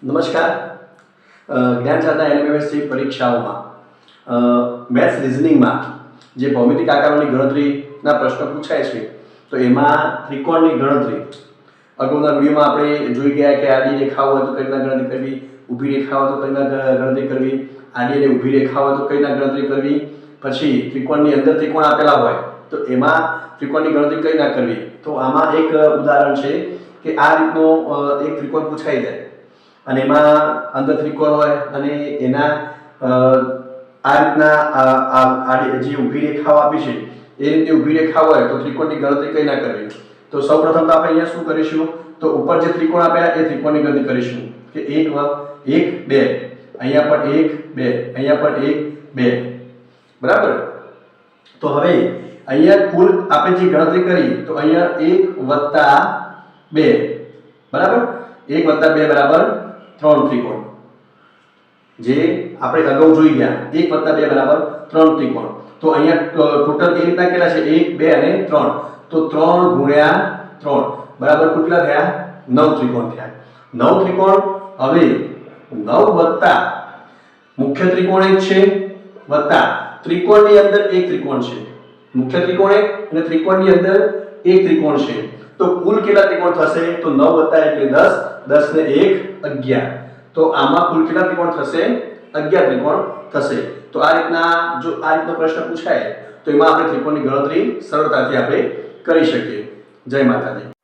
નમસ્કાર. જ્ઞાન સાધના એલએમએસસી પરીક્ષાઓમાં મેથ્સ રિઝનિંગમાં જે ભૌમિતિક આકારોની ગણતરીના પ્રશ્નો પૂછાય છે તો એમાં ત્રિકોણની ગણતરી અગાઉના વિડીયોમાં આપણે જોઈ ગયા કે આડી રેખા હોય તો કઈ રીતના ગણતરી કરવી, ઊભી રેખા હોય તો કઈ રીતના ગણતરી કરવી, આડી અને ઊભી રેખા હોય તો કઈ રીતના ગણતરી કરવી, પછી ત્રિકોણની અંદર ત્રિકોણ આપેલા હોય તો એમાં ત્રિકોણની ગણતરી કઈ રીતના કરવી. તો આમાં એક ઉદાહરણ છે કે આ રીતનો એક ત્રિકોણ પૂછાઈ જાય અને એમાં અંદર ત્રિકોણ હોય અને એના આ રીતના આડી જે ઊભી રેખાઓ આપી છે એ રીતે ઊભી રેખા હોય તો ત્રિકોણની ગણતરી કઈ ના કરવી. તો સૌપ્રથમ તો આપણે અહીંયા શું કરીશું, તો ઉપર જે ત્રિકોણ આપ્યા એ ત્રિકોણની ગણતરી કરીશું કે 1 2 અહીંયા પણ 1 2 અહીંયા પણ 1 2 બરાબર. તો હવે અહીંયા કુલ આપણે જે ગણતરી કરી તો અહીંયા 1 2 બરાબર, 1 2 બરાબર 3 ત્રિકોણ જે આપણે અગાઉ જોઈ ગયા. 1 2 બરાબર 3 ત્રિકોણ. તો અહીંયા ટોટલ એ રીતના કેટલા છે 1 2 અને 3, તો 3 ગુણ્યા 3 બરાબર કેટલા થયા 9 ત્રિકોણ થયા. 9 ત્રિકોણ. હવે 9 વત્તા મુખ્ય ત્રિકોણ એક છે વત્તા ત્રિકોણની અંદર એક ત્રિકોણ છે. મુખ્ય ત્રિકોણ એક અને ત્રિકોણની અંદર એક ત્રિકોણ છે. તો કુલ કેટલા ત્રિકોણ થશે, તો 9 વત્તા એટલે 10, 10 ને 1 11. તો આમાં કુલ કેટલા ત્રિકોણ થશે 11 ત્રિકોણ થશે. તો આ રીતના જો આ રીતનો પ્રશ્ન પૂછાય તો એમાં આપણે ત્રિકોણની ગણતરી સરળતાથી આપણે કરી શકીએ. જય માતાજી.